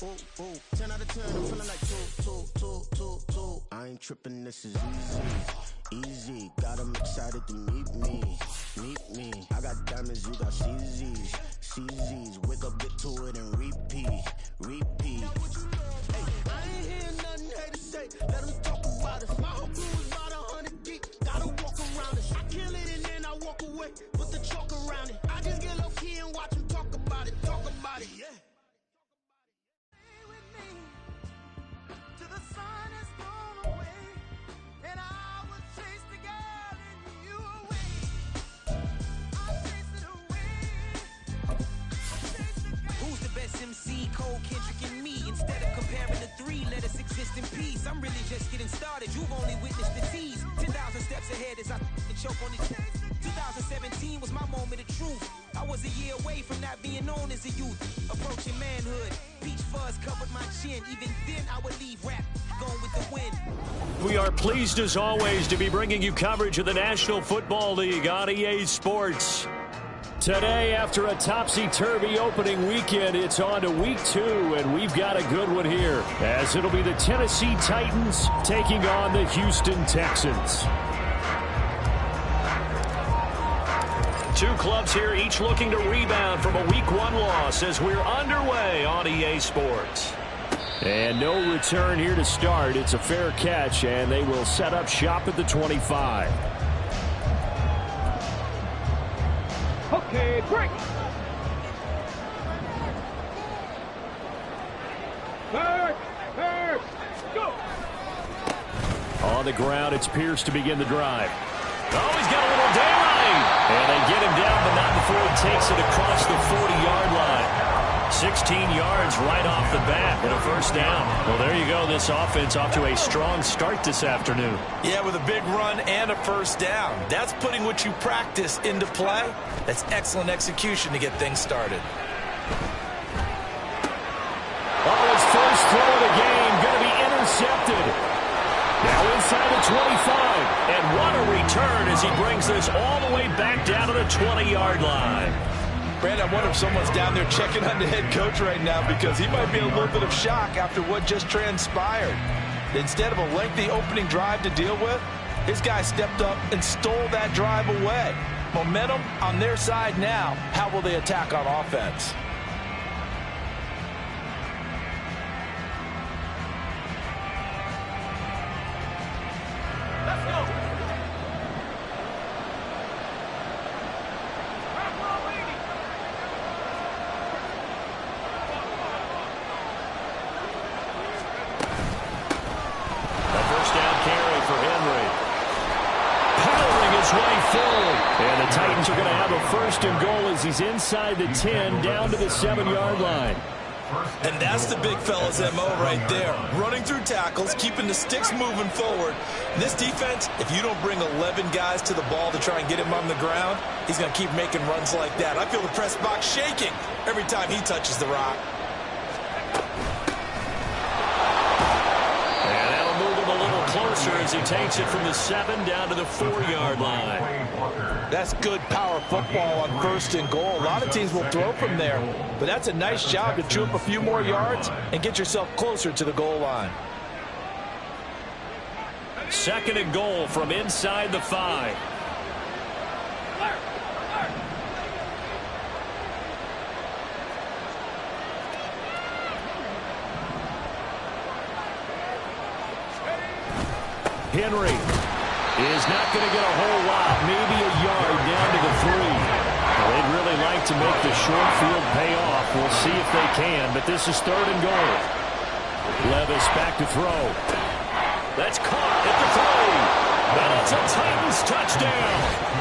Ooh, ooh, 10 out of 10, I'm feeling like two. I ain't tripping, this is easy. Got 'em excited to meet me. I got diamonds, you got CZs. Wake up, get to it, and repeat. Hey, I ain't hearing nothing haters say. Let 'em talk about us. My whole crew is about 100 deep. Gotta walk around it. I kill it and then I walk away. Put the chalk around it. I just get low key and watch 'em talk about it. Yeah. MC, Cole, Kendrick, and me. Instead of comparing the three, let us exist in peace. I'm really just getting started. You've only witnessed the tease. 10,000 steps ahead as I choke on it. 2017 was my moment of truth. I was a year away from not being known as a youth. Approaching manhood. Peach fuzz covered my chin. Even then, I would leave rap going with the wind. We are pleased, as always, to be bringing you coverage of the National Football League on EA Sports. Today, after a topsy-turvy opening weekend, it's on to week 2, and we've got a good one here, as it'll be the Tennessee Titans taking on the Houston Texans. Two clubs here, each looking to rebound from a week 1 loss as we're underway on EA Sports. And no return here to start. It's a fair catch, and they will set up shop at the 25. Okay, break. Third, go. On the ground, it's Pierce to begin the drive. Oh, he's got a little daylight. And they get him down, but not before he takes it across the 40-yard line. 16 yards right off the bat and a first down. Well, there you go. This offense off to a strong start this afternoon. Yeah, with a big run and a first down. That's putting what you practice into play. That's excellent execution to get things started. Oh, his first throw of the game going to be intercepted. Now inside the 25. And what a return as he brings this all the way back down to the 20-yard line. Brandon, I wonder if someone's down there checking on the head coach right now, because he might be in a little bit of shock after what just transpired. Instead of a lengthy opening drive to deal with, his guy stepped up and stole that drive away. Momentum on their side now. How will they attack on offense? Let's go. And the Titans are going to have a first and goal as he's inside the 10 down to the 7-yard line. And that's the big fella's MO right there. Running through tackles, keeping the sticks moving forward. This defense, if you don't bring 11 guys to the ball to try and get him on the ground, he's going to keep making runs like that. I feel the press box shaking every time he touches the rock. And that'll move him a little closer as he takes it from the 7 down to the 4-yard line. That's good power football on first and goal. A lot of teams will throw from there, but that's a nice job to chew up a few more yards and get yourself closer to the goal line. Second and goal from inside the 5. Henry is not going to get a whole lot, maybe a yard down to the 3. Well, they'd really like to make the short field pay off. We'll see if they can, but this is third and goal. Levis back to throw. That's caught at the 3. And it's a Titans touchdown.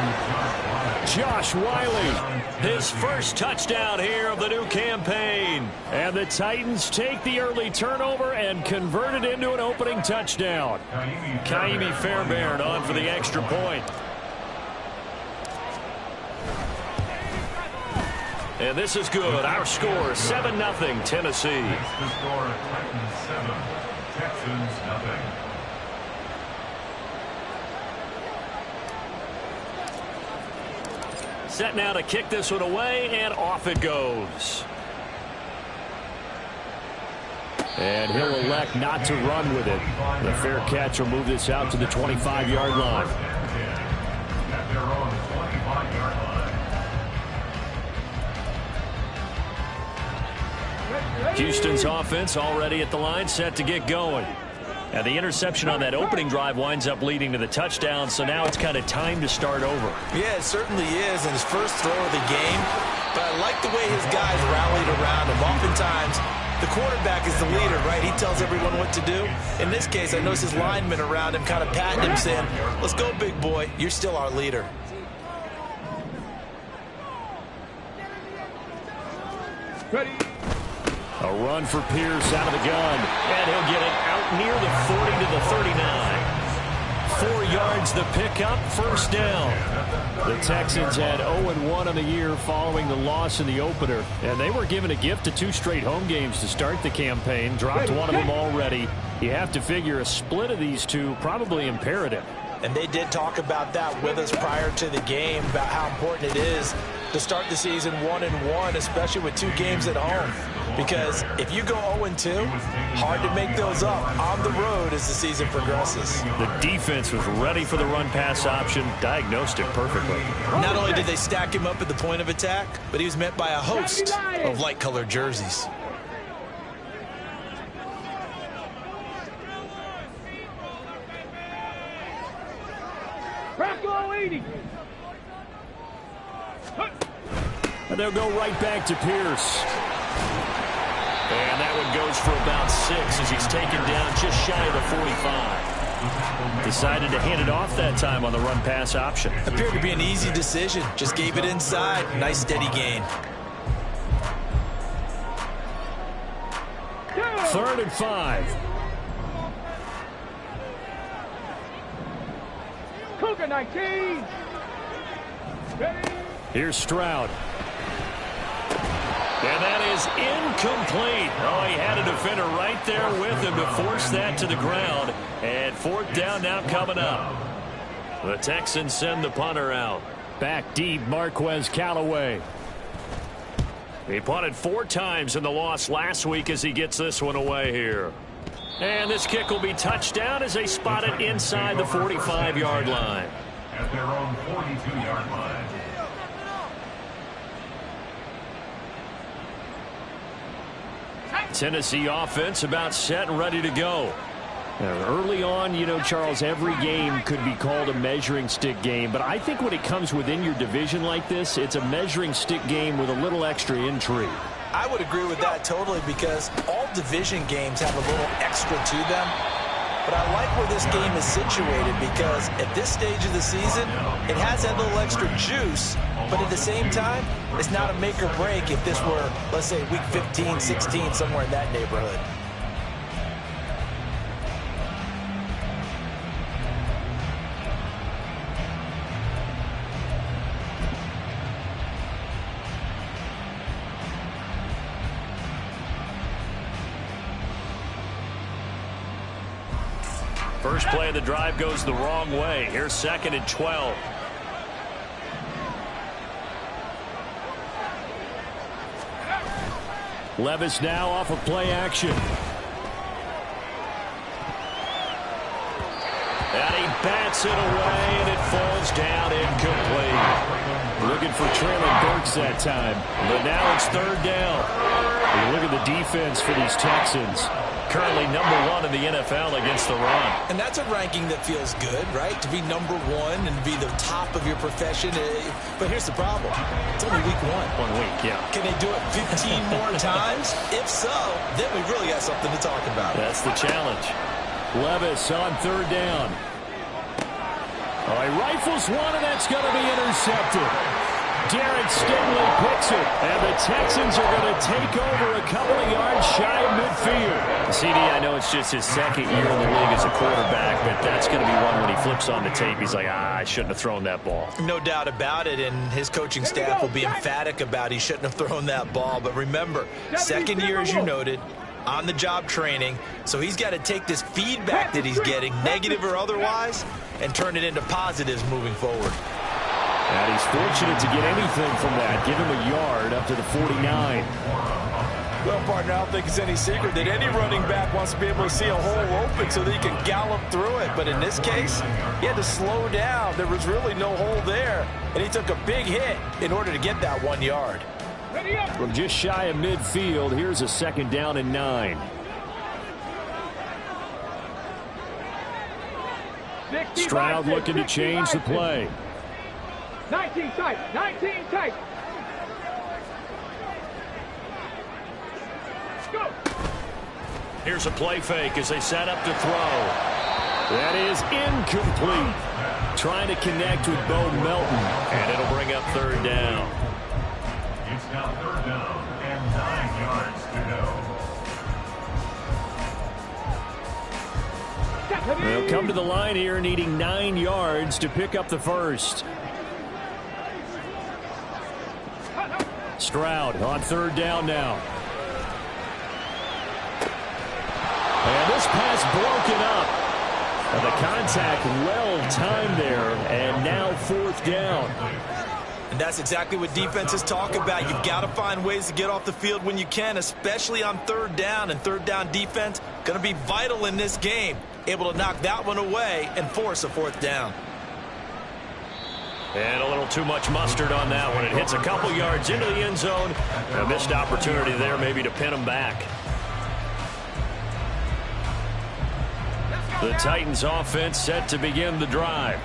Josh Wiley, his first touchdown here of the new campaign. And the Titans take the early turnover and convert it into an opening touchdown. Kaimi Fairbairn on for the extra point. And this is good. Our score, 7-0 Tennessee. The score, Titans 7, Texans 0. Set now to kick this one away, and off it goes. And he'll elect not to run with it. The fair catch will move this out to the 25-yard line. At their own 25-yard line. Houston's offense already at the line, set to get going. And the interception on that opening drive winds up leading to the touchdown, so now it's kind of time to start over. Yeah, it certainly is, and his first throw of the game. But I like the way his guys rallied around him. Oftentimes, the quarterback is the leader, right? He tells everyone what to do. In this case, I notice his linemen around him kind of patting him, saying, let's go, big boy. You're still our leader. Ready. A run for Pierce out of the gun, and he'll get it out near the 40 to the 39. 4 yards the pickup, first down. The Texans had 0-1 on the year following the loss in the opener, and they were given a gift of 2 straight home games to start the campaign. Dropped one of them already. You have to figure a split of these two probably imperative. And they did talk about that with us prior to the game, about how important it is to start the season 1-1, especially with 2 games at home. Because if you go 0-2, hard to make those up on the road as the season progresses. The defense was ready for the run-pass option, diagnosed it perfectly. Not only did they stack him up at the point of attack, but he was met by a host of light-colored jerseys. And they'll go right back to Pierce. And that one goes for about 6 as he's taken down just shy of the 45. Decided to hand it off that time on the run-pass option. Appeared to be an easy decision. Just gave it inside. Nice steady gain. 3rd and 5. Cougar 19. Ready. Here's Stroud. And that is incomplete. Oh, he had a defender right there with him to force that to the ground. And 4th down now coming up. The Texans send the punter out. Back deep, Marquez Callaway. He punted 4 times in the loss last week as he gets this one away here. And this kick will be touchdown as they spot it inside the 45-yard line. At their own 42-yard line. Tennessee offense about set and ready to go. Now, early on, you know, Charles, every game could be called a measuring stick game, but I think when it comes within your division like this, it's a measuring stick game with a little extra intrigue. I would agree with that totally, because all division games have a little extra to them. But I like where this game is situated, because at this stage of the season, it has that little extra juice, but at the same time, it's not a make or break if this were, let's say, week 15, 16, somewhere in that neighborhood. First play of the drive goes the wrong way. Here's 2nd and 12. Levis now off of play action. And he bats it away, and it falls down incomplete. Looking for Traylon Burks that time. But now it's 3rd down. You look at the defense for these Texans. Currently number 1 in the NFL against the run. And that's a ranking that feels good, right? To be number 1 and be the top of your profession. But here's the problem. It's only week 1. 1 week, yeah. Can they do it 15 more times? If so, then we really got something to talk about. That's the challenge. Levis on 3rd down. Oh, he rifles one, and that's going to be intercepted. Darren Stingley picks it, and the Texans are going to take over a couple of yards shy of midfield. CD, I know it's just his 2nd year in the league as a quarterback, but that's going to be one when he flips on the tape. He's like, I shouldn't have thrown that ball. No doubt about it, and his coaching staff will be emphatic about he shouldn't have thrown that ball. But remember, 2nd year, as you noted, on-the-job training, so he's got to take this feedback that he's getting, negative or otherwise, and turn it into positives moving forward. And he's fortunate to get anything from that. Give him a yard up to the 49. Well, partner, I don't think it's any secret that any running back wants to be able to see a hole open so that he can gallop through it. But in this case, he had to slow down. There was really no hole there, and he took a big hit in order to get that 1 yard. From just shy of midfield, here's a 2nd down and 9. Stroud looking to change the play. 19 tight, 19 tight. Go. Here's a play fake as they set up to throw. That is incomplete. Trying to connect with Bo Melton, and it'll bring up 3rd down. It's now 3rd down and 9 yards to go. They'll come to the line here needing 9 yards to pick up the first. Stroud on 3rd down now. And this pass broken up. And the contact well-timed there, and now 4th down. And that's exactly what defenses talk about. You've got to find ways to get off the field when you can, especially on 3rd down. And 3rd down defense going to be vital in this game. Able to knock that one away and force a 4th down. And a little too much mustard on that one. It hits a couple yards into the end zone. A missed opportunity there maybe to pin him back. The Titans offense set to begin the drive.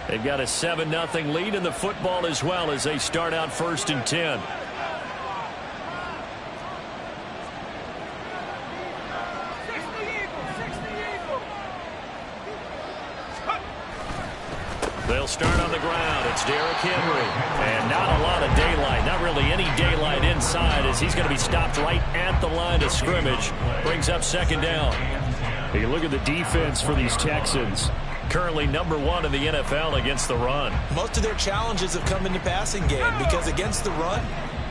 They've got a 7-0 lead in the football as well as they start out 1st and 10. They'll start on the ground. It's Derrick Henry. And not a lot of daylight. Not really any daylight inside as he's going to be stopped right at the line of scrimmage. Brings up 2nd down. Hey, look at the defense for these Texans. Currently #1 in the NFL against the run. Most of their challenges have come in the passing game because against the run,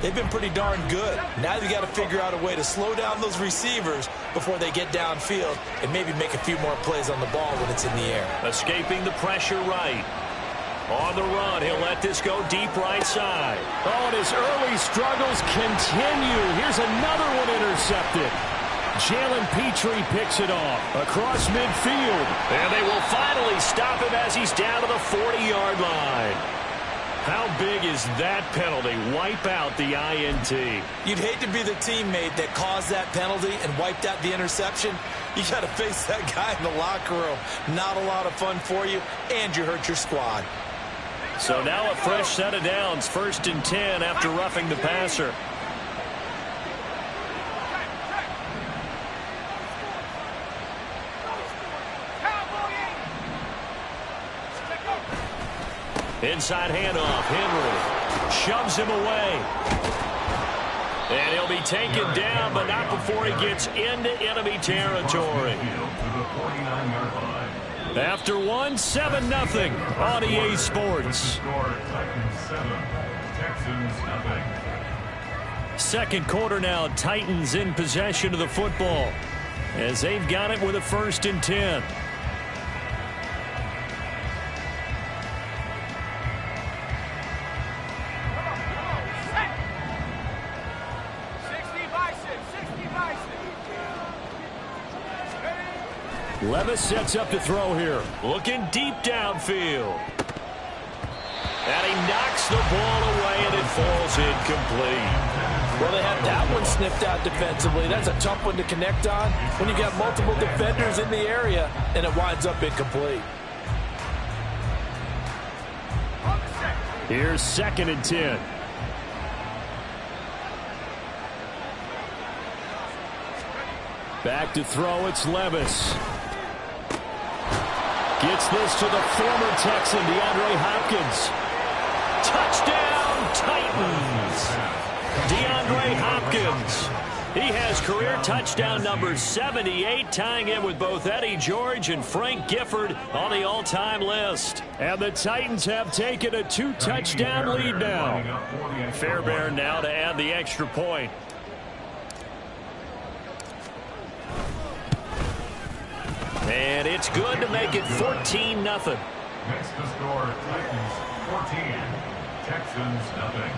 they've been pretty darn good. Now they've got to figure out a way to slow down those receivers before they get downfield and maybe make a few more plays on the ball when it's in the air. Escaping the pressure right. On the run, he'll let this go deep right side. Oh, and his early struggles continue. Here's another one intercepted. Jalen Petrie picks it off across midfield. And they will finally stop him as he's down to the 40-yard line. How big is that penalty? Wipe out the INT. You'd hate to be the teammate that caused that penalty and wiped out the interception. You got to face that guy in the locker room. Not a lot of fun for you, and you hurt your squad. So now a fresh set of downs. 1st and 10 after roughing the passer. Inside handoff. Henry shoves him away. And he'll be taken down, but not before he gets into enemy territory. After one, 7-0 on EA Sports. Second quarter now, Titans in possession of the football as they've got it with a 1st and 10. Levis sets up to throw here. Looking deep downfield. And he knocks the ball away, and it falls incomplete. Well, they have that one sniffed out defensively. That's a tough one to connect on when you got multiple defenders in the area, and it winds up incomplete. Here's 2nd and 10. Back to throw, it's Levis. Gets this to the former Texan, DeAndre Hopkins. Touchdown, Titans. DeAndre Hopkins. He has career touchdown number 78, tying him with both Eddie George and Frank Gifford on the all-time list. And the Titans have taken a 2-touchdown lead now. Fairbairn now to add the extra point. And it's good to make it 14-0. Next to score, Titans 14, Texans 0.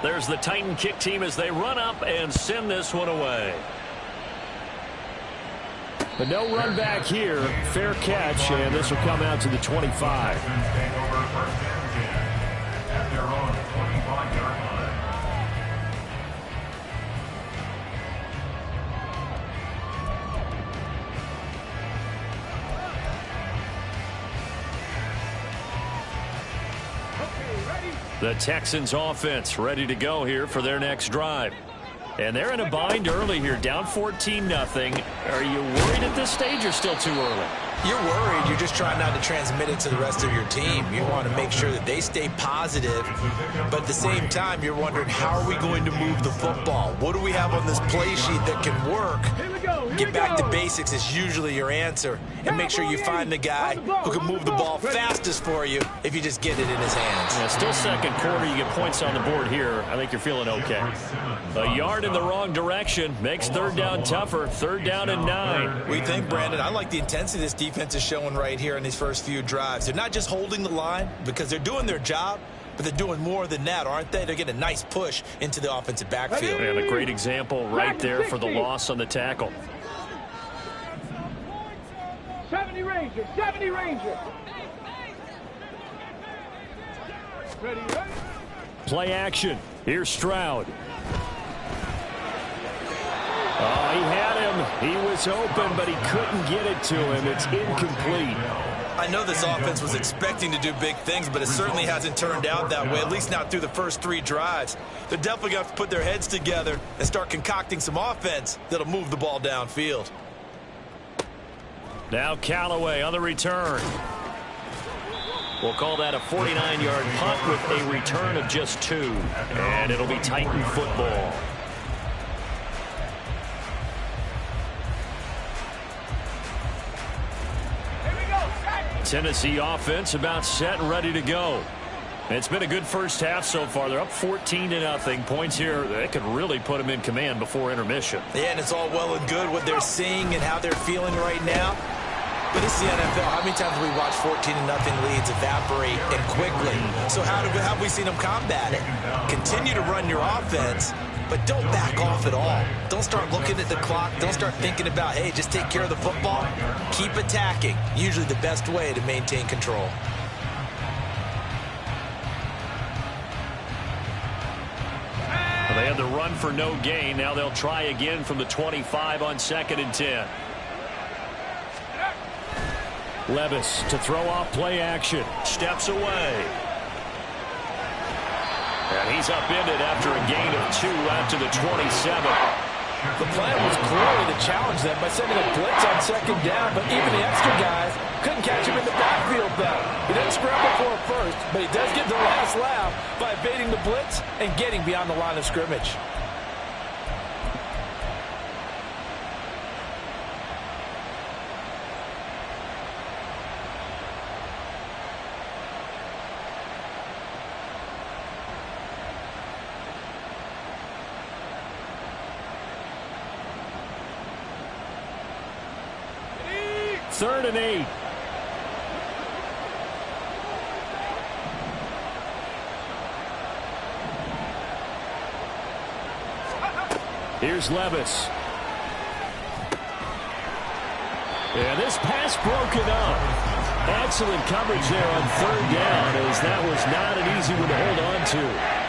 There's the Titan kick team as they run up and send this one away. But no run back here. Fair catch, and this will come out to the 25. Texans take over first and 10 at their own 25-yard line. The Texans offense ready to go here for their next drive. And they're in a bind early here, down 14-0. Are you worried at this stage or still too early? You're worried. You're just trying not to transmit it to the rest of your team. You want to make sure that they stay positive, but at the same time, you're wondering, how are we going to move the football? What do we have on this play sheet that can work? Get back to basics is usually your answer, and make sure you find the guy who can move the ball fastest for you if you just get it in his hands. Yeah, still second quarter. You get points on the board here. I think you're feeling okay. A yard in the wrong direction makes third down tougher. Third down and 9. We think, Brandon, I like the intensity this defense is showing right here in these first few drives. They're not just holding the line because they're doing their job, but they're doing more than that, aren't they? They're getting a nice push into the offensive backfield. And a great example right there for the loss on the tackle. 70 Rangers, 70 Rangers. Ready, ready. Play action. Here's Stroud. Oh, he had him. He was open, but he couldn't get it to him. It's incomplete. I know this offense was expecting to do big things, but it certainly hasn't turned out that way, at least not through the first 3 drives. They're definitely going to have to put their heads together and start concocting some offense that'll move the ball downfield. Now Callaway on the return. We'll call that a 49-yard punt with a return of just 2. And it'll be Titan football. Tennessee offense about set and ready to go. It's been a good first half so far. They're up 14-0. Points here, that could really put them in command before intermission. Yeah, and it's all well and good what they're seeing and how they're feeling right now. But this is the NFL. How many times have we watched 14-0 leads evaporate and quickly? So how have we seen them combat it? Continue to run your offense, but don't back off at all. Don't start looking at the clock. Don't start thinking about, hey, just take care of the football. Keep attacking. Usually the best way to maintain control. Well, they had the run for no gain. Now they'll try again from the 25 on 2nd and 10. Levis to throw off play action. Steps away. And he's upended after a gain of 2 out to the 27. The plan was clearly to challenge them by sending a blitz on 2nd down, but even the extra guys couldn't catch him in the backfield, though. He didn't scramble for it first, but he does get the last laugh by evading the blitz and getting beyond the line of scrimmage. Third and 8. Here's Levis. And this pass broken up. Excellent coverage there on 3rd down, as that was not an easy one to hold on to.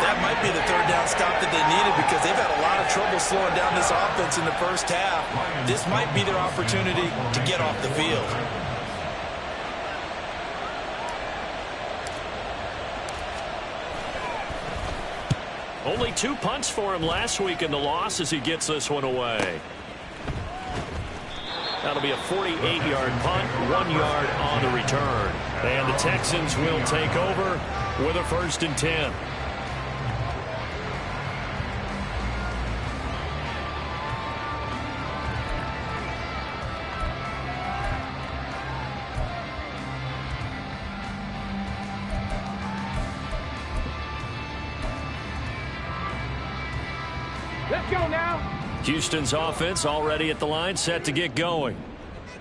That might be the 3rd down stop that they needed because they've had a lot of trouble slowing down this offense in the first half. This might be their opportunity to get off the field. Only 2 punts for him last week in the loss as he gets this one away. That'll be a 48-yard punt, 1 yard on the return. And the Texans will take over with a 1st and 10. Let's go now. Houston's offense already at the line, set to get going.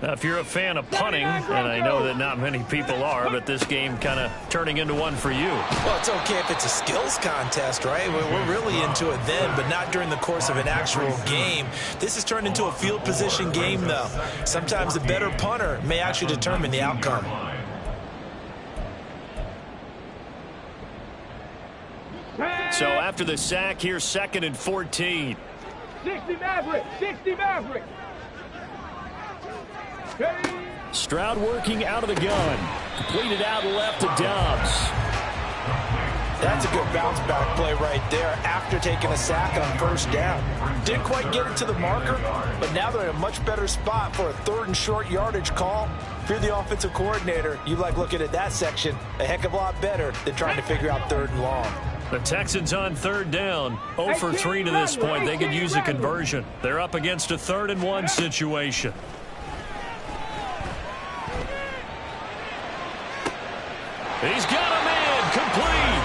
If you're a fan of punting, and I know that not many people are, but this game kind of turning into one for you. Well, it's okay if it's a skills contest, right? We're really into it then, but not during the course of an actual game. This has turned into a field position game, though. Sometimes the better punter may actually determine the outcome. So after the sack, here's 2nd and 14. 60 Maverick, 60 Maverick. Stroud working out of the gun. Completed out left to Dobbs. That's a good bounce back play right there after taking a sack on 1st down. Didn't quite get it to the marker, but now they're in a much better spot for a 3rd and short yardage call. If you're the offensive coordinator, you like looking at that section a heck of a lot better than trying to figure out 3rd and long. The Texans on 3rd down. 0 for 3 to this point. They could use a conversion. They're up against a 3rd and 1 situation. He's got a man complete.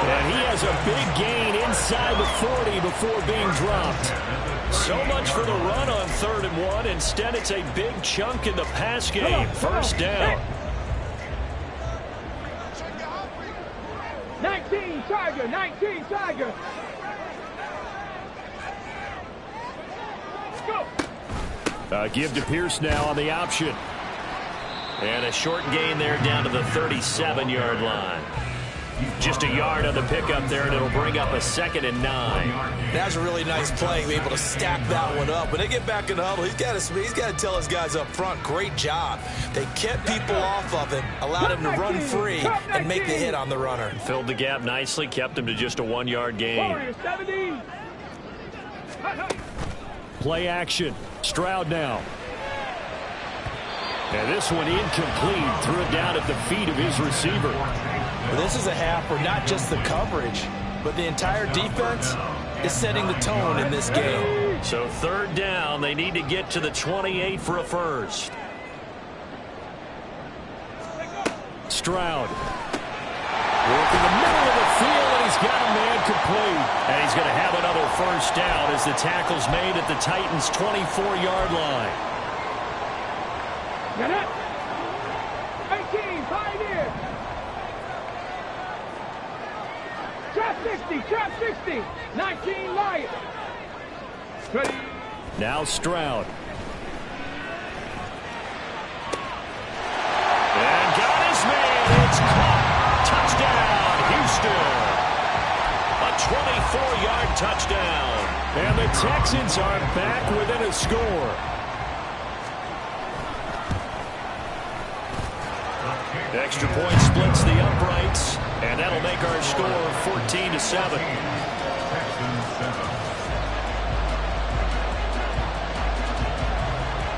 And he has a big gain inside the 40 before being dropped. So much for the run on 3rd and 1. Instead, it's a big chunk in the pass game. 1st down. 19 Tiger, 19 Tiger. Go. Give to Pierce now on the option. And a short gain there down to the 37-yard line. Just a yard on the pickup there, and it'll bring up a 2nd and 9. That's a really nice play, be able to stack that one up. When they get back in the huddle, he's got to tell his guys up front, great job. They kept people off of him, allowed him to run free and make the hit on the runner. Filled the gap nicely, kept him to just a 1-yard gain. Play action. Stroud now. And this one incomplete. Threw it down at the feet of his receiver. Well, this is a half where not just the coverage, but the entire defense is setting the tone in this game. So 3rd down, they need to get to the 28 for a first. Stroud. Working the middle of the field, and he's got a man complete. And he's going to have another 1st down as the tackle's made at the Titans' 24-yard line. Get it. 18, Pioneer. Trap 60, 19 Lions. Ready. Now Stroud. And got his man. It's caught. Touchdown, Houston. A 24-yard touchdown. And the Texans are back within a score. Extra point splits the uprights, and that'll make our score 14-7.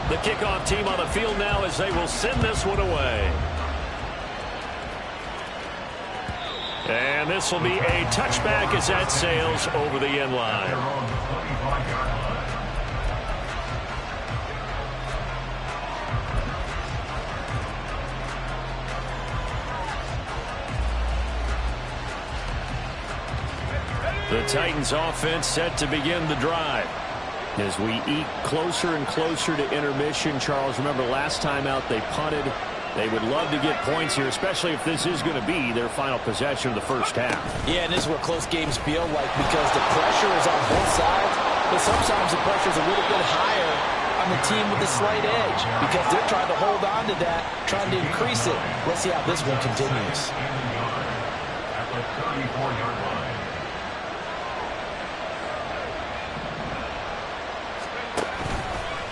The kickoff team on the field now as they will send this one away. And this will be a touchback as that sails over the end line. The Titans offense set to begin the drive. As we eat closer and closer to intermission, Charles, remember last time out they punted. They would love to get points here, especially if this is going to be their final possession of the 1st half. Yeah, and this is what close games feel like because the pressure is on both sides, but sometimes the pressure is a little bit higher on the team with a slight edge because they're trying to hold on to that, trying to increase it. Let's see how this one continues. At the 34-yard line.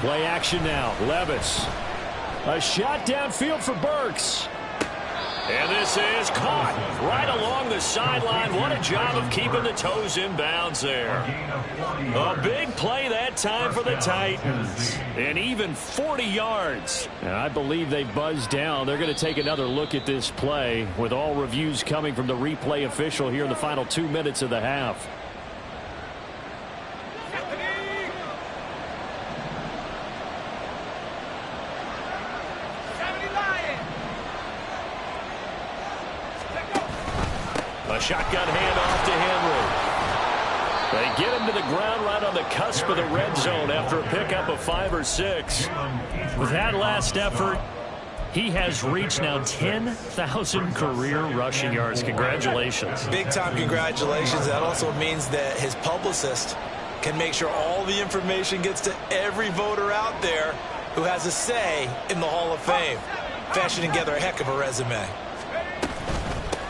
Play action now. Levis. A shot downfield for Burks. And this is caught right along the sideline. What a job of keeping the toes in bounds there. A big play that time for the Titans. And even 40 yards. And I believe they buzzed down. They're going to take another look at this play with all reviews coming from the replay official here in the final 2 minutes of the half. A shotgun handoff to Henry. They get him to the ground right on the cusp of the red zone after a pickup of 5 or 6. With that last effort, he has reached now 10,000 career rushing yards. Congratulations. Big-time congratulations. That also means that his publicist can make sure all the information gets to every voter out there who has a say in the Hall of Fame. Fashioning together a heck of a resume.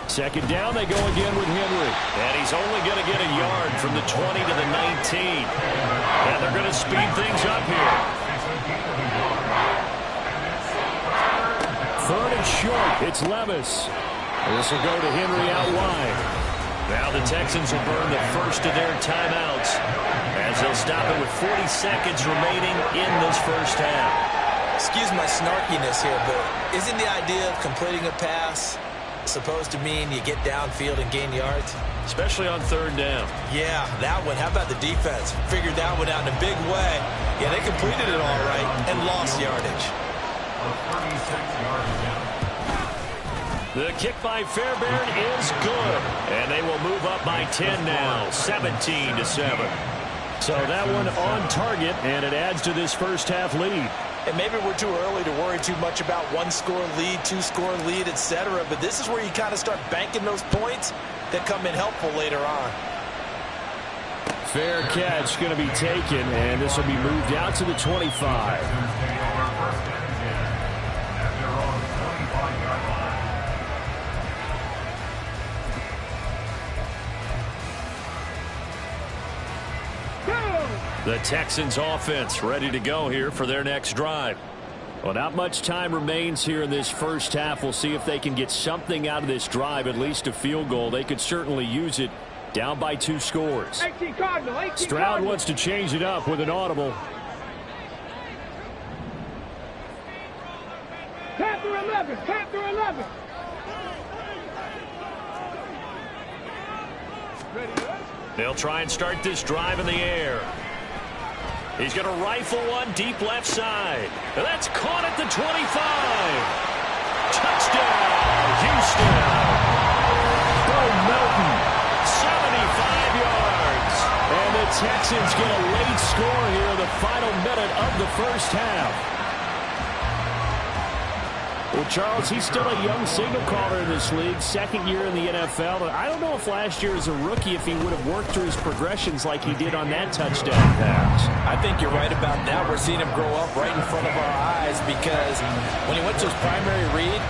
Second down, they go again with Henry. And he's only going to get a yard from the 20 to the 19. And they're going to speed things up here. Third and short. It's Levis. This will go to Henry out wide. Now the Texans will burn the first of their timeouts as they'll stop it with 40 seconds remaining in this first half. Excuse my snarkiness here, but isn't the idea of completing a pass supposed to mean you get downfield and gain yards? Especially on third down. Yeah, that one. How about the defense? Figured that one out in a big way. Yeah, they completed it all right and lost yardage. The kick by Fairbairn is good. And they will move up by 10 now, 17-7. So that one on target, and it adds to this first half lead. And maybe we're too early to worry too much about one-score lead, two-score lead, etc. But this is where you kind of start banking those points that come in helpful later on. Fair catch going to be taken, and this will be moved out to the 25. The Texans offense ready to go here for their next drive. Well, not much time remains here in this first half. We'll see if they can get something out of this drive, at least a field goal. They could certainly use it down by 2 scores. Stroud wants to change it up with an audible. 10 through 11, 10 through 11. They'll try and start this drive in the air. He's going to rifle one deep left side. That's caught at the 25. Touchdown, Houston. Bo Melton, 75 yards. And the Texans get a late score here in the final minute of the first half. Well, Charles, he's still a young signal caller in this league, second year in the NFL. I don't know if last year as a rookie, if he would have worked through his progressions like he did on that touchdown pass. I think you're right about that. We're seeing him grow up right in front of our eyes because when he went to his primary read,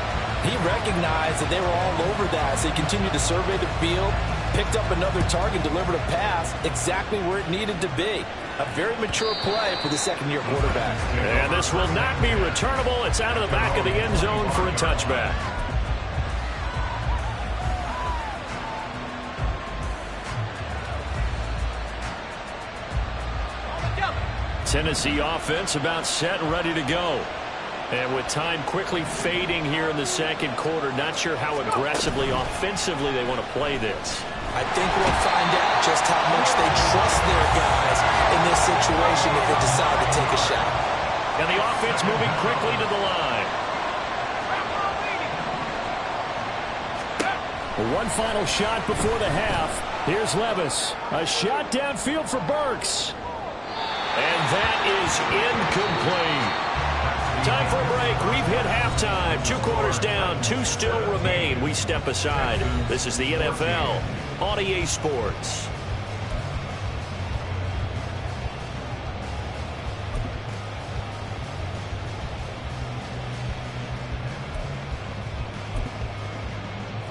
he recognized that they were all over that. So he continued to survey the field, picked up another target, delivered a pass exactly where it needed to be. A very mature play for the second-year quarterback. And this will not be returnable. It's out of the back of the end zone for a touchback. Tennessee offense about set and ready to go. And with time quickly fading here in the second quarter, not sure how aggressively, offensively they want to play this. I think we'll find out just how much they trust their guys in this situation if they decide to take a shot. And the offense moving quickly to the line. One final shot before the half. Here's Levis. A shot downfield for Burks. And that is incomplete. Time for a break. We've hit halftime. 2 quarters down. 2 still remain. We step aside. This is the NFL on EA Sports.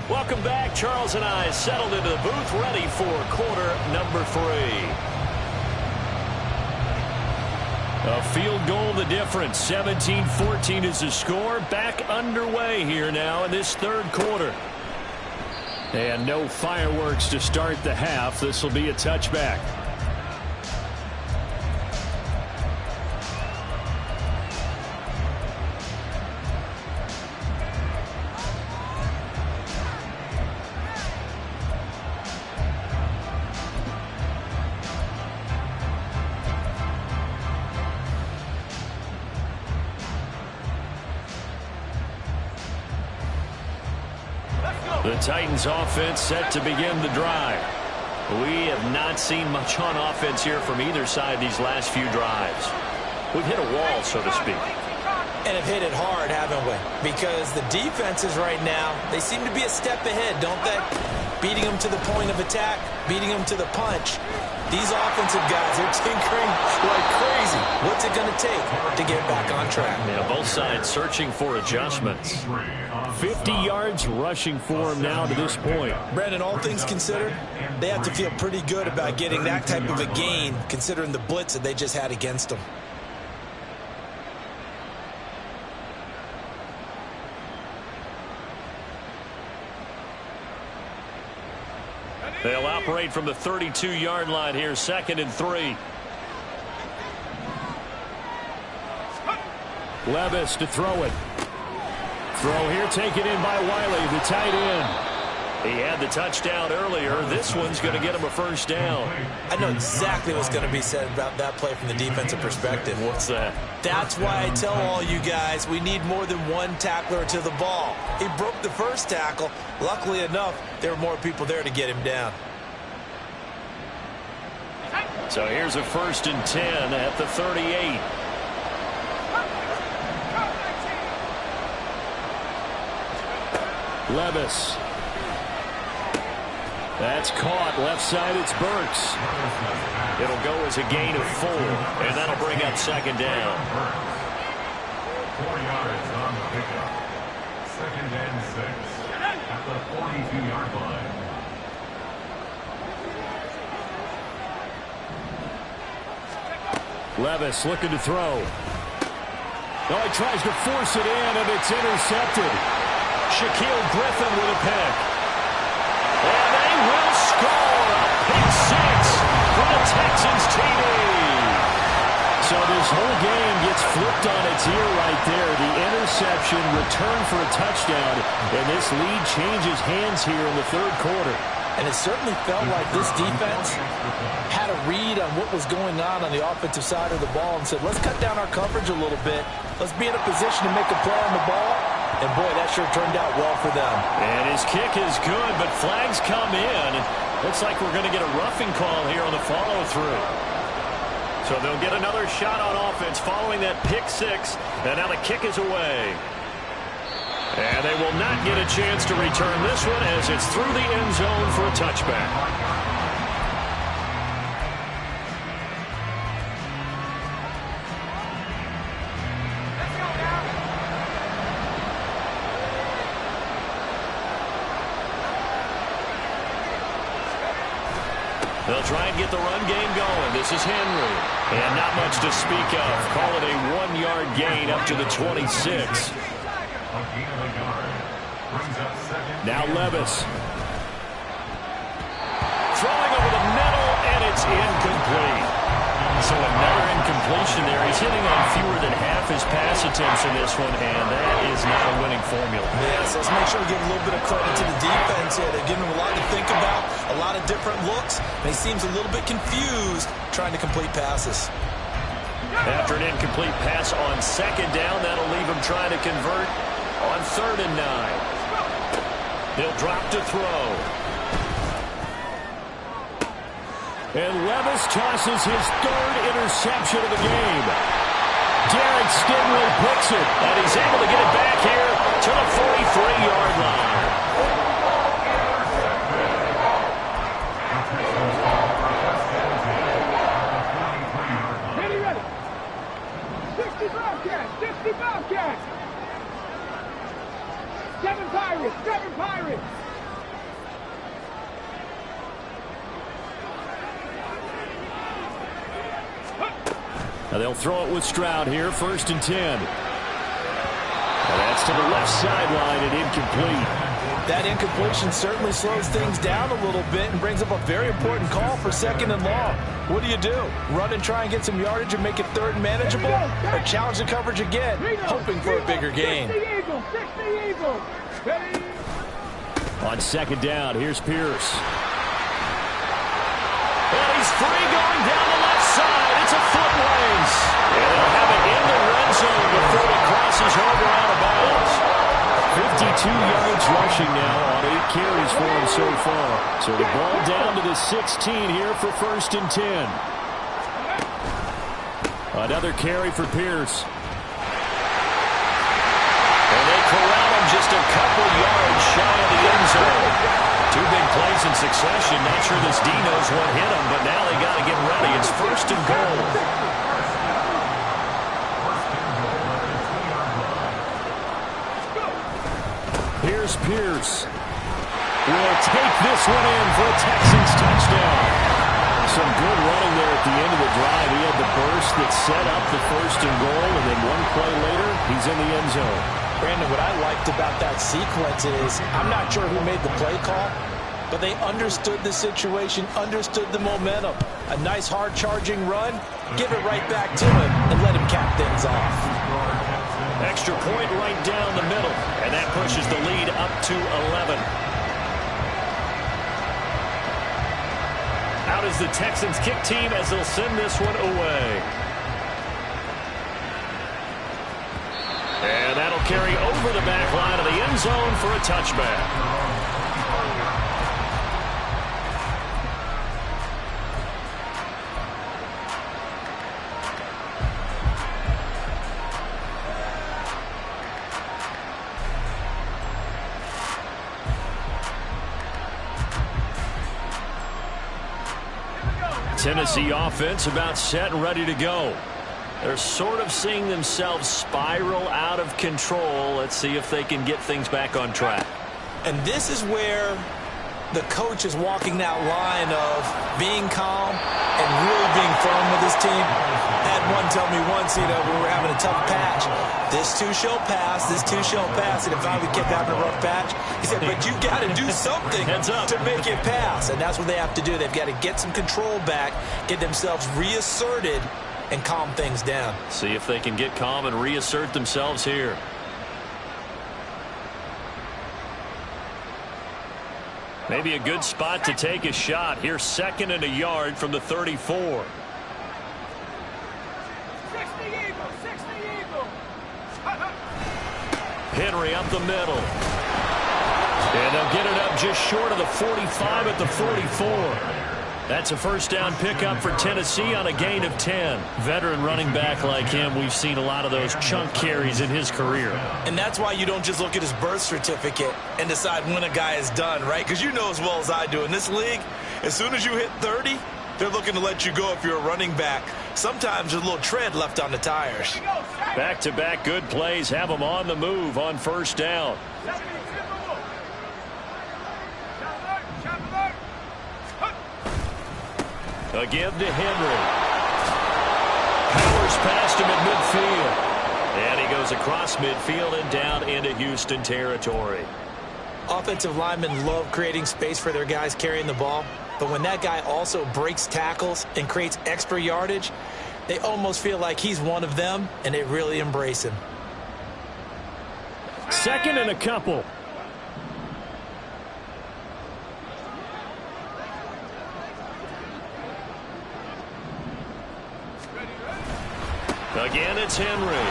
Welcome back. Charles and I settled into the booth, ready for quarter number 3. A field goal the difference. 17-14 is the score. Back underway here now in this third quarter. And no fireworks to start the half. This will be a touchback. The Titans offense set to begin the drive. We have not seen much on offense here from either side these last few drives. We've hit a wall, so to speak. And have hit it hard, haven't we? Because the defenses right now, they seem to be a step ahead, don't they? Beating them to the point of attack, beating them to the punch. These offensive guys, they're tinkering like crazy. What's it going to take to get back on track? Yeah, both sides searching for adjustments. 50 yards rushing for him now to this point. Brandon, all things considered, they have to feel pretty good about getting that type of a gain, considering the blitz that they just had against them. They'll operate from the 32-yard line here, 2nd and 3. Levis to throw it. Throw here taken in by Wiley, the tight end. He had the touchdown earlier. This one's going to get him a first down. I know exactly what's going to be said about that play from the defensive perspective. What's that? That's why I tell all you guys we need more than one tackler to the ball. He broke the first tackle. Luckily enough, there were more people there to get him down. So here's a 1st and 10 at the 38. Levis. That's caught. Left side, it's Burks. It'll go as a gain of 4, and that'll bring up 2nd down. 4 yards on the pickup. 2nd and 6 at the 42-yard line. Levis looking to throw. Oh, he tries to force it in, and it's intercepted. Shaquille Griffin with a pick. And they will score a pick 6 for the Texans TD. So this whole game gets flipped on its ear right there. The interception, return for a touchdown, and this lead changes hands here in the 3rd quarter. And it certainly felt like this defense had a read on what was going on the offensive side of the ball and said, let's cut down our coverage a little bit. Let's be in a position to make a play on the ball. And, boy, that sure turned out well for them. And his kick is good, but flags come in. Looks like we're going to get a roughing call here on the follow-through. So they'll get another shot on offense following that pick 6. And now the kick is away. And they will not get a chance to return this one as it's through the end zone for a touchback. They'll try and get the run game going. This is Henry. And not much to speak of. Call it a 1-yard gain up to the 26. Now Levis. Throwing over the middle, and it's incomplete. So another incompletion there. He's hitting on fewer than half his pass attempts in this one, and that is not a winning formula. Yeah, so let's make sure we give a little bit of credit to the defense here. They're giving him a lot to think about, a lot of different looks, and he seems a little bit confused trying to complete passes. After an incomplete pass on 2nd down, that'll leave him trying to convert on 3rd and 9. He'll drop to throw. And Levis tosses his 3rd interception of the game. Derek Stingley picks it, and he's able to get it back here to the 43-yard line. Ready, ready. 60 Bobcats, 60 Bobcats. 7 Pirates, 7 Pirates. Now they'll throw it with Stroud here, 1st and 10. And that's to the left sideline and incomplete. That incompletion certainly slows things down a little bit and brings up a very important call for 2nd and long. What do you do? Run and try and get some yardage and make it 3rd and manageable? Or challenge the coverage again, hoping for a bigger gain? 60 Eagles, 60 Eagles. Ready? On 2nd down, here's Pierce. And he's free going down the left side. It's a foot race. And they'll have it in the red zone before it crosses over out of bounds. 52 yards rushing now on 8 carries for him so far. So the ball down to the 16 here for 1st and 10. Another carry for Pierce. And they corral him just a couple yards shy of the end zone. 2 big plays in succession. Not sure this D knows what hit him, but now they got to get ready. It's 1st and goal. Here's Pierce. Will take this one in for a Texans touchdown. Some good running there at the end of the drive. He had the burst that set up the 1st and goal, and then 1 play later, he's in the end zone. Brandon, what I liked about that sequence is I'm not sure who made the play call, but they understood the situation, understood the momentum. A nice hard-charging run, give it right back to him, and let him cap things off. Extra point right down the middle, and that pushes the lead up to 11. Out is the Texans kick team as they'll send this one away. And that'll carry over the back line of the end zone for a touchback. Tennessee offense about set and ready to go. They're sort of seeing themselves spiral out of control. Let's see if they can get things back on track. And this is where the coach is walking that line of being calm and really being firm with his team. I had one tell me once, we were having a tough patch. This too shall pass, this too shall pass. And if I kept having a rough patch, he said, but you got to do something to make it pass. And that's what they have to do. They've got to get some control back, get themselves reasserted, and calm things down. See if they can get calm and reassert themselves here. Maybe a good spot to take a shot. Here's 2nd and a yard from the 34. 60 Eagles, 60 Eagles. Henry up the middle. And they'll get it up just short of the 45 at the 44. That's a 1st down pickup for Tennessee on a gain of 10. Veteran running back like him, we've seen a lot of those chunk carries in his career. And that's why you don't just look at his birth certificate and decide when a guy is done, right? Because you know as well as I do, in this league, as soon as you hit 30, they're looking to let you go if you're a running back. Sometimes there's a little tread left on the tires. Back-to-back good plays have them on the move on 1st down. A give to Henry. Powers past him at midfield. And he goes across midfield and down into Houston territory. Offensive linemen love creating space for their guys carrying the ball. But when that guy also breaks tackles and creates extra yardage, they almost feel like he's one of them, and they really embrace him. 2nd and a couple. Again, it's Henry.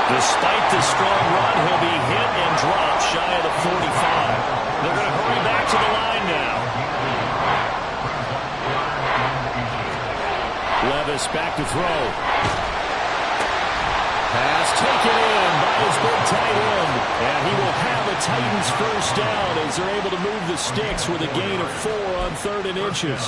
Despite the strong run, he'll be hit and dropped shy of the 45. They're going to hurry back to the line now. Levis back to throw. Pass taken in by his big tight end. And he will have a Titans 1st down as they're able to move the sticks with a gain of 4 on 3rd and inches.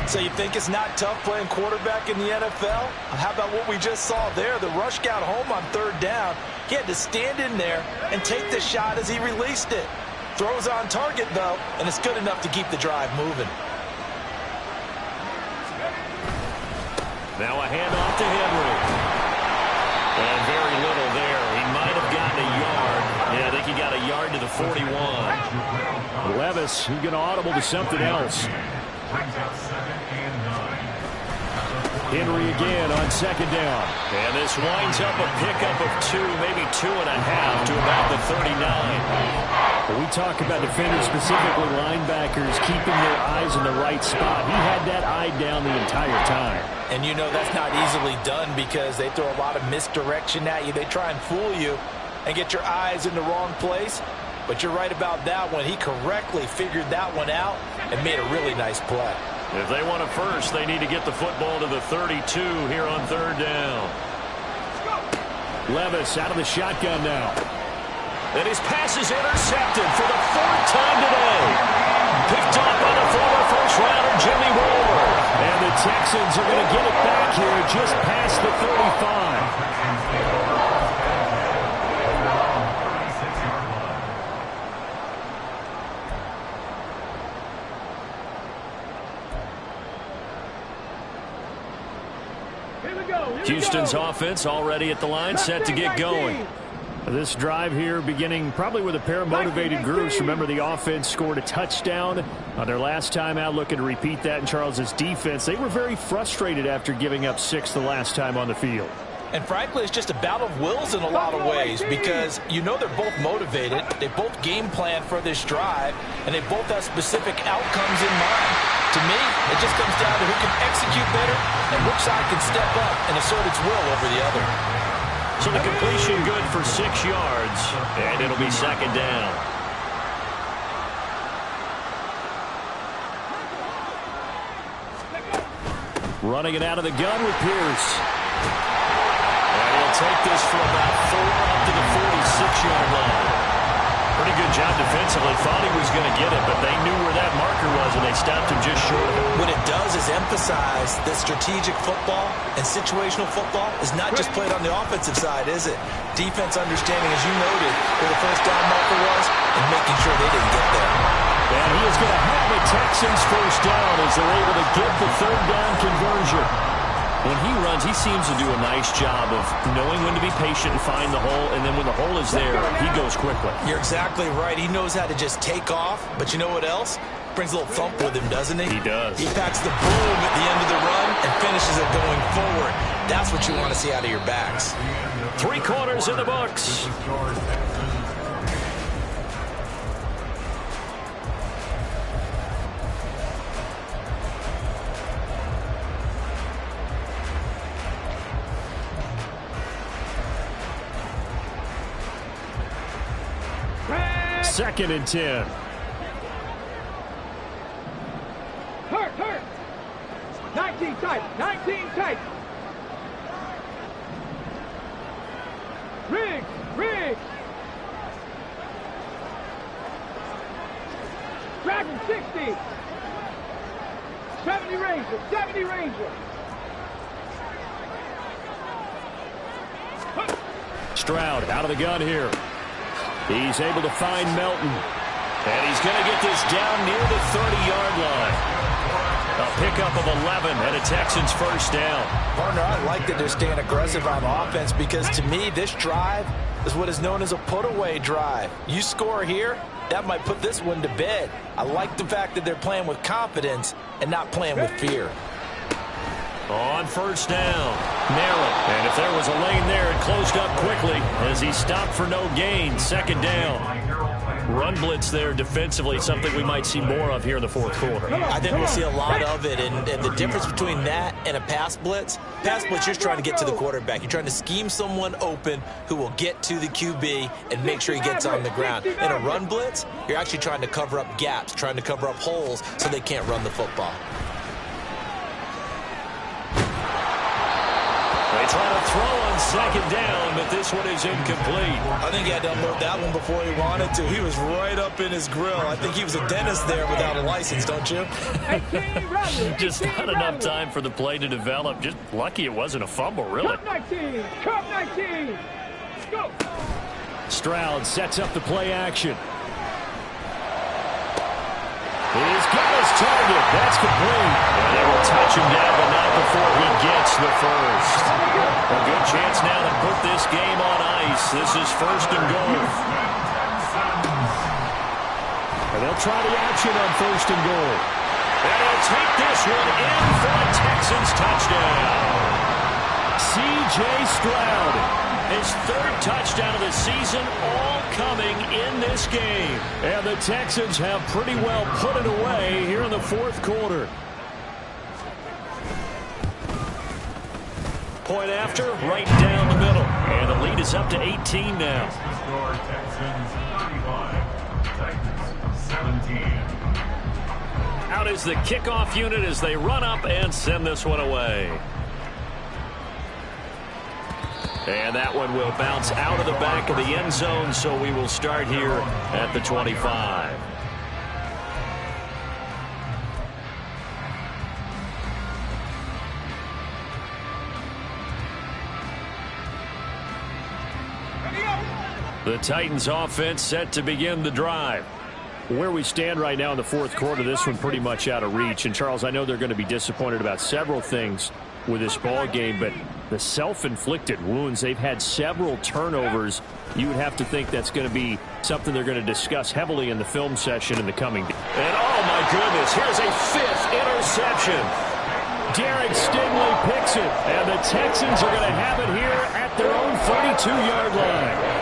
So you think it's not tough playing quarterback in the NFL? How about what we just saw there? The rush got home on 3rd down. He had to stand in there and take the shot as he released it. Throws on target, though, and it's good enough to keep the drive moving. Now a handoff to Henry. And very little there. He might have gotten a yard. Yeah, I think he got a yard to the 41. Levis, who's going to audible to something else. Henry again on 2nd down. And this winds up a pickup of 2, maybe 2.5 to about the 39. When we talk about defenders, specifically linebackers, keeping their eyes in the right spot. He had that eye down the entire time. And you know that's not easily done because they throw a lot of misdirection at you. They try and fool you. and get your eyes in the wrong place. But you're right about that one. He correctly figured that one out and made a really nice play. If they want a first, they need to get the football to the 32 here on third down. Levis out of the shotgun now. And his pass is intercepted for the 4th time today. Picked up by the former first-rounder Jimmy Ward. And the Texans are going to get it back here just past the 35. Houston's offense already at the line, set to get going. This drive here beginning probably with a pair of motivated groups. Remember, the offense scored a touchdown on their last time out, looking to repeat that in Charles's defense. They were very frustrated after giving up 6 the last time on the field. And frankly, it's just a battle of wills in a lot of ways because you know they're both motivated. They both game plan for this drive, and they both have specific outcomes in mind. To me, it just comes down to who can execute better and which side can step up and assert its will over the other. So the completion good for 6 yards, and it'll be 2nd down. Running it out of the gun with Pierce. And he'll take this for about 4 up to the 46-yard line. Pretty good job defensively. Thought he was going to get it, but they knew where that marker was, and they stopped him just short of it. What it does is emphasize that strategic football and situational football is not just played on the offensive side, is it? Defense understanding, as you noted, where the first down marker was and making sure they didn't get there. And he is going to have a Texans first down as they're able to get the 3rd down conversion. When he runs, he seems to do a nice job of knowing when to be patient and find the hole, and then when the hole is there, he goes quickly. You're exactly right. He knows how to just take off, but you know what else? Brings a little thump with him, doesn't he? He does. He packs the boom at the end of the run and finishes it going forward. That's what you want to see out of your backs. 3 quarters in the books. Second and 10. Hurt. 19 tight. 19 tight. Riggs. Dragon 60. 70 Ranger. Stroud out of the gun here. He's able to find Melton. And he's going to get this down near the 30-yard line. A pickup of 11 and a Texans first down. Partner, I like that they're staying aggressive on offense because to me, this drive is what is known as a put-away drive. You score here, that might put this one to bed. I like the fact that they're playing with confidence and not playing with fear. On first down, narrow. And if there was a lane there, it closed up quickly as he stopped for no gain. 2nd down. Run blitz there defensively, something we might see more of here in the 4th quarter. I think we'll see a lot of it, and the difference between that and a pass blitz, you're trying to get to the quarterback. You're trying to scheme someone open who will get to the QB and make sure he gets on the ground. In a run blitz, you're actually trying to cover up gaps, trying to cover up holes so they can't run the football. They try to throw on 2nd down, but this one is incomplete. I think he had to unload that one before he wanted to. He was right up in his grill. I think he was a dentist there without a license, don't you? Just not enough time for the play to develop. Just lucky it wasn't a fumble, really. Cup 19. Go. Stroud sets up the play action. He's got his target. That's complete. And they will touch him down, but not before he gets the first. A good chance now to put this game on ice. This is 1st and goal. And they'll try the action on 1st and goal. And he'll take this one in for a Texans touchdown. C.J. Stroud. His 3rd touchdown of the season, all coming in this game. And the Texans have pretty well put it away here in the 4th quarter. point after, right down the middle. And the lead is up to 18 now. Score Texans 35, Titans 17. Out is the kickoff unit as they run up and send this one away. And that one will bounce out of the back of the end zone, so we will start here at the 25. The Titans offense set to begin the drive. Where we stand right now in the fourth quarter, this one pretty much out of reach. And, Charles, I know they're going to be disappointed about several things with this ball game, but the self-inflicted wounds, they've had several turnovers. You would have to think that's going to be something they're going to discuss heavily in the film session in the coming days. And, oh, my goodness, here's a fifth interception. Derek Stingley picks it, and the Texans are going to have it here at their own 32-yard line.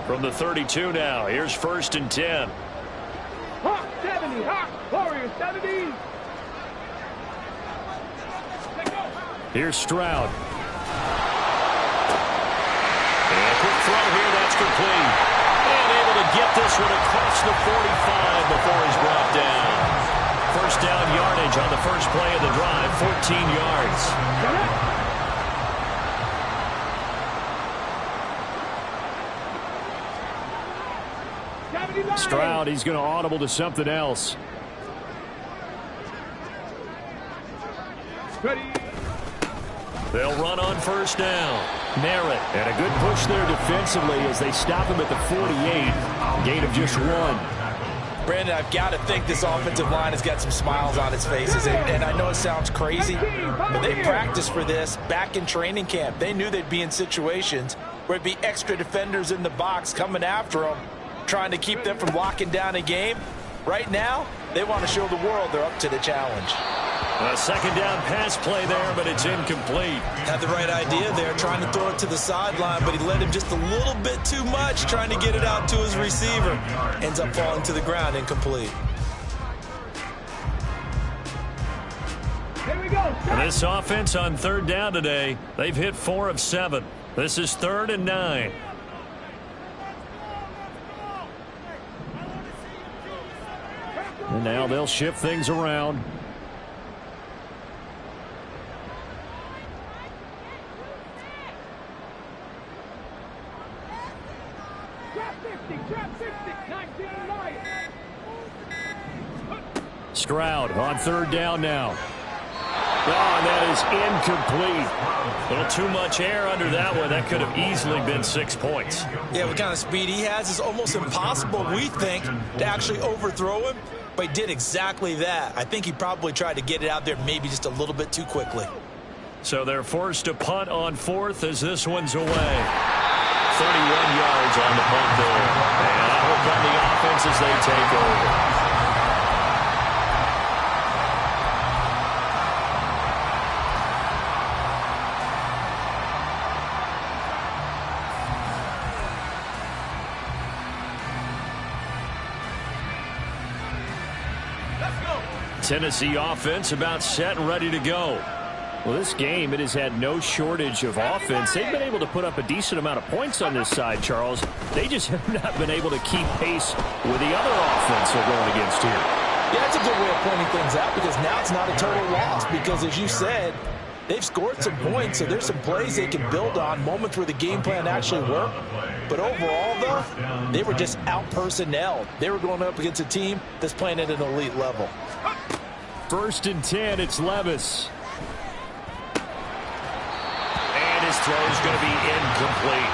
From the 32 now, here's 1st and 10. Hawk 70, Hawk, Warriors 70. Here's Stroud. And a quick throw here, that's complete. And able to get this one across the 45 before he's brought down. First down yardage on the first play of the drive, 14 yards. Stroud, he's going to audible to something else. Ready. They'll run on first down. Merritt, and a good push there defensively as they stop him at the 48. Gain of just 1. Brandon, I've got to think this offensive line has got some smiles on its faces. And I know it sounds crazy, but they practiced for this back in training camp. They knew they'd be in situations where it'd be extra defenders in the box coming after them, trying to keep them from locking down a game. Right now, they want to show the world they're up to the challenge. A second down pass play there, but it's incomplete. Had the right idea there, trying to throw it to the sideline, but he led him just a little bit too much, trying to get it out to his receiver. Ends up falling to the ground, incomplete. Here we go. This offense on third down today, they've hit 4 of 7. This is 3rd and 9. And now they'll shift things around. Trap 50, 19 Lions. Stroud on third down now. Oh, and that is incomplete. A little too much air under that one. That could have easily been 6 points. Yeah, what kind of speed he has is almost impossible, we think, to actually overthrow him. But he did exactly that. I think he probably tried to get it out there maybe just a little bit too quickly. So they're forced to punt on 4th as this one's away. 31 yards on the punt there. And I hope on the offense as they take over. Tennessee offense about set and ready to go. Well, this game, it has had no shortage of offense. They've been able to put up a decent amount of points on this side, Charles. They just have not been able to keep pace with the other offense they're going against here. Yeah, that's a good way of pointing things out because now it's not a total loss because, as you said, they've scored some points, so there's some plays they can build on, moments where the game plan actually worked. But overall, though, they were just out-personnelled. They were going up against a team that's playing at an elite level. 1st and 10, it's Levis. And his throw is going to be incomplete.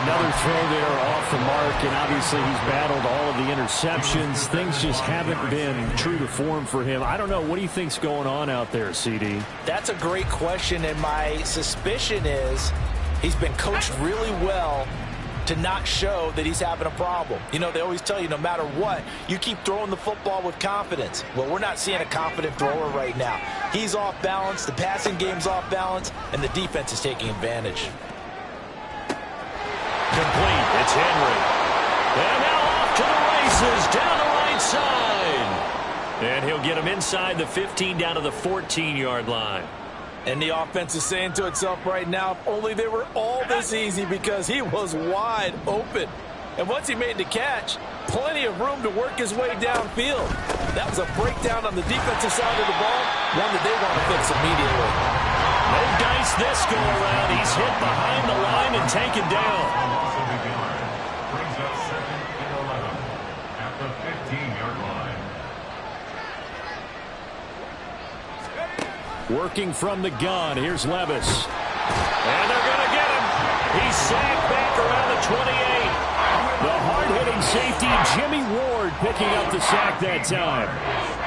Another throw there off the mark, and obviously he's battled all of the interceptions. Things just haven't been true to form for him. I don't know. What do you think's going on out there, CD? That's a great question, and my suspicion is he's been coached really well to not show that he's having a problem. You know, they always tell you no matter what, you keep throwing the football with confidence. Well, we're not seeing a confident thrower right now. He's off balance, the passing game's off balance, and the defense is taking advantage. Complete. It's Henry. And now off to the races down the right side. And he'll get him inside the 15 down to the 14-yard line. And the offense is saying to itself right now, if only they were all this easy, because he was wide open. And once he made the catch, plenty of room to work his way downfield. That was a breakdown on the defensive side of the ball, one that they want to fix immediately. No dice this go around. He's hit behind the line and taken down. Brings up 2nd and 11 at the 15-yard line. Working from the gun, here's Levis. And they're going to get him. He's sacked back around the 28. The hard-hitting safety, Jimmy Ward, picking up the sack that time.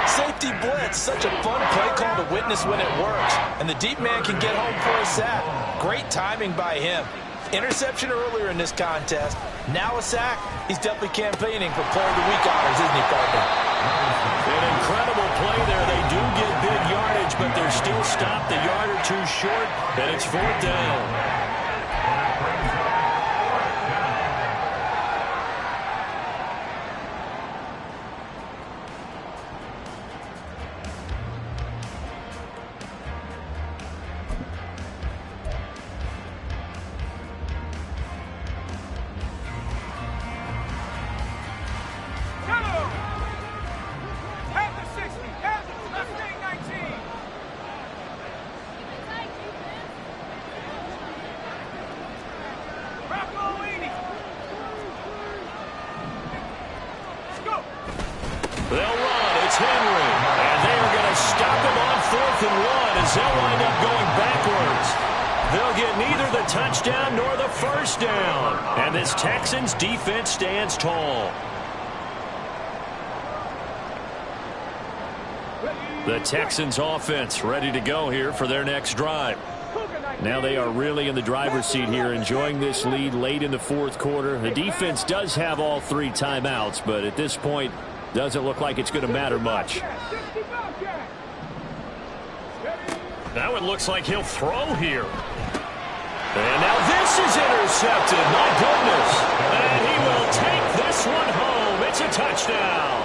Safety blitz, such a fun play call to witness when it works. And the deep man can get home for a sack. Great timing by him. Interception earlier in this contest. Now a sack. He's definitely campaigning for Player of the Week honors, isn't he, partner? An incredible play there. They do get big yardage, but they're still stopped a yard or two short, and it's 4th down. They'll run. It's Henry. And they are going to stop him on 4th and 1 as they'll wind up going backwards. They'll get neither the touchdown nor the first down. And this Texans defense stands tall. The Texans offense ready to go here for their next drive. Now they are really in the driver's seat here, enjoying this lead late in the 4th quarter. The defense does have all 3 timeouts, but at this point, doesn't look like it's going to matter much. Now it looks like he'll throw here. And now this is intercepted. My goodness. And he will take this one home. It's a touchdown.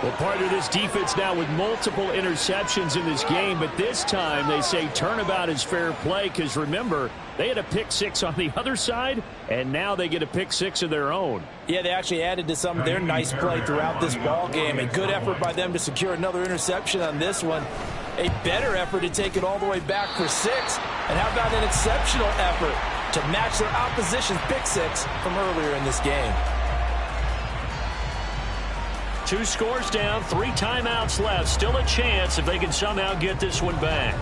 Well, part of this defense now with multiple interceptions in this game, but this time they say turnabout is fair play, because remember, they had a pick 6 on the other side, and now they get a pick 6 of their own. Yeah, they actually added to some of their nice play throughout this ball game. A good effort by them to secure another interception on this one. A better effort to take it all the way back for 6. And how about an exceptional effort to match their opposition's pick 6 from earlier in this game. 2 scores down, 3 timeouts left. Still a chance if they can somehow get this one back.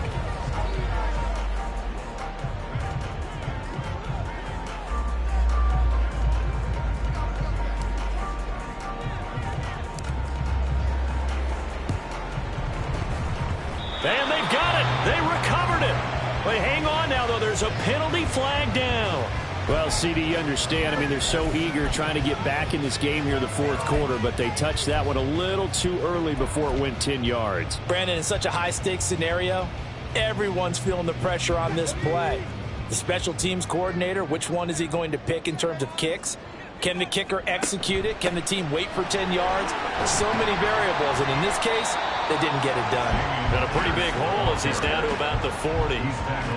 And they've got it. They recovered it. They hang on now, though. There's a penalty flag down. Well, CD, you understand. I mean, they're so eager trying to get back in this game here in the 4th quarter, but they touched that one a little too early before it went 10 yards. Brandon, in such a high-stakes scenario, everyone's feeling the pressure on this play. The special teams coordinator, which one is he going to pick in terms of kicks? Can the kicker execute it? Can the team wait for 10 yards? So many variables, and in this case, they didn't get it done. Got a pretty big hole as he's down to about the 40.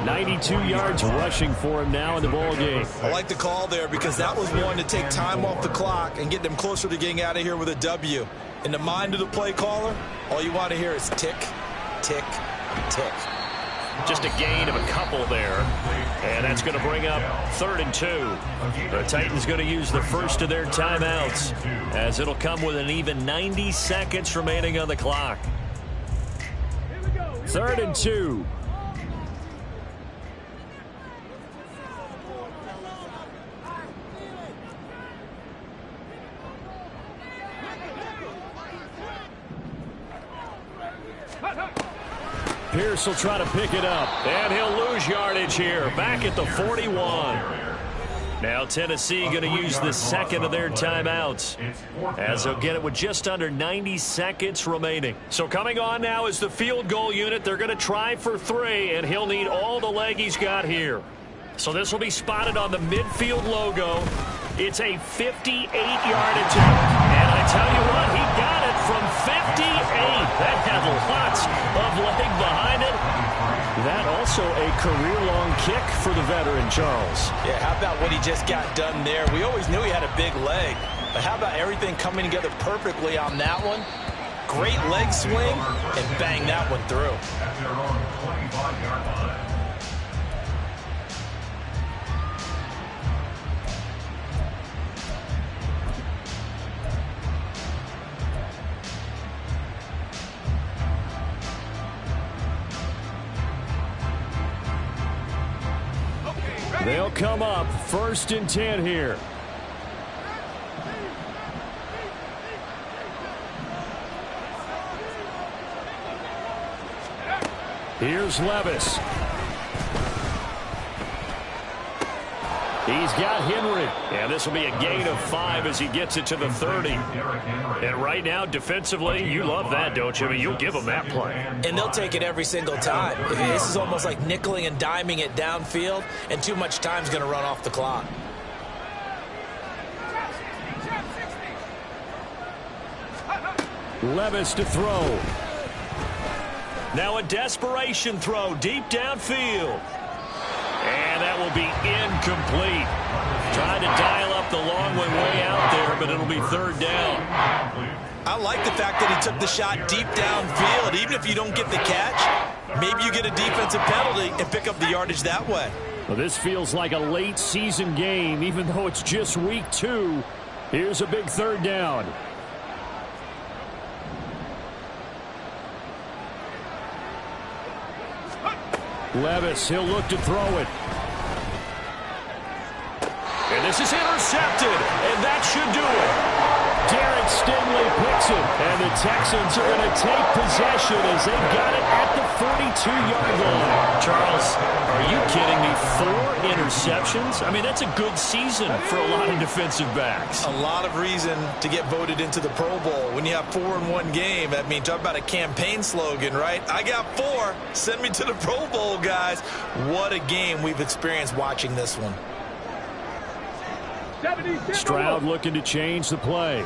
92 yards rushing for him now in the ball game. I like the call there because that was one to take time off the clock and get them closer to getting out of here with a W. In the mind of the play caller, all you want to hear is tick, tick, tick. Just a gain of a couple there. And that's going to bring up 3rd and 2. The Titans going to use the first of their timeouts, as it'll come with an even 90 seconds remaining on the clock. 3rd and 2. Pierce will try to pick it up, and he'll lose yardage here, back at the 41. Now Tennessee going to use the second of their timeouts, as they'll get it with just under 90 seconds remaining. So coming on now is the field goal unit. They're going to try for 3, and he'll need all the leg he's got here. So this will be spotted on the midfield logo. It's a 58-yard attempt, and I tell you what, he got it. That had lots of leg behind it. That also a career-long kick for the veteran, Charles. Yeah, how about what he just got done there? We always knew he had a big leg, but how about everything coming together perfectly on that one? Great leg swing, and bang that one through. At their own 25-yard line. They'll come up 1st and 10 here. Here's Levis. He's got Henry. And this will be a gain of 5 as he gets it to the 30. And right now, defensively, you love that, don't you? I mean, you'll give them that play. And they'll take it every single time. This is almost like nickeling and diming it downfield, and too much time's going to run off the clock. Levis to throw. Now a desperation throw deep downfield. And that will be incomplete. Trying to dial up the long one way out there, but it'll be 3rd down. I like the fact that he took the shot deep downfield. Even if you don't get the catch, maybe you get a defensive penalty and pick up the yardage that way. Well, this feels like a late season game, even though it's just week 2. Here's a big 3rd down. Levis, he'll look to throw it. And this is intercepted, and that should do it. Derek Stingley picks it, and the Texans are going to take possession as they got it at the 42-yard line. Charles, are you kidding me? 4 interceptions? I mean, that's a good season for a lot of defensive backs. A lot of reason to get voted into the Pro Bowl. When you have 4 in one game, I mean, talk about a campaign slogan, right? I got 4. Send me to the Pro Bowl, guys. What a game we've experienced watching this one. Stroud looking to change the play.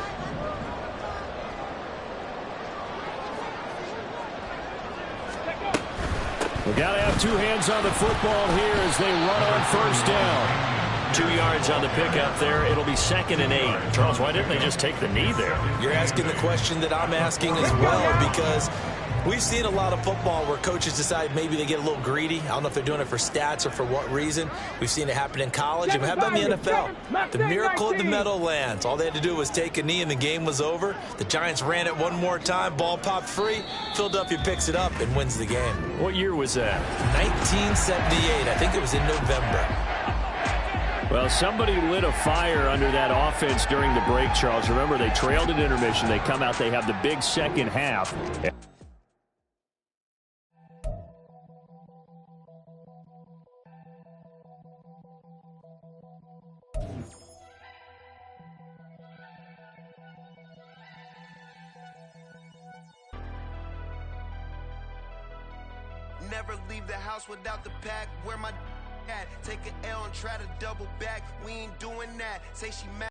We got to have 2 hands on the football here as they run on 1st down. 2 yards on the pickup there. It'll be 2nd and 8. Charles, why didn't they just take the knee there? You're asking the question that I'm asking as well, because we've seen a lot of football where coaches decide maybe they get a little greedy. I don't know if they're doing it for stats or for what reason. We've seen it happen in college, and we have done in the NFL. The miracle of the Meadowlands. All they had to do was take a knee, and the game was over. The Giants ran it one more time. Ball popped free. Philadelphia picks it up and wins the game. What year was that? 1978. I think it was in November. Well, somebody lit a fire under that offense during the break, Charles. Remember, they trailed at intermission. They come out, they have the big second half. Never leave the house without the pack. Where my at? Take an L and try to double back. We ain't doing that. Say she mad.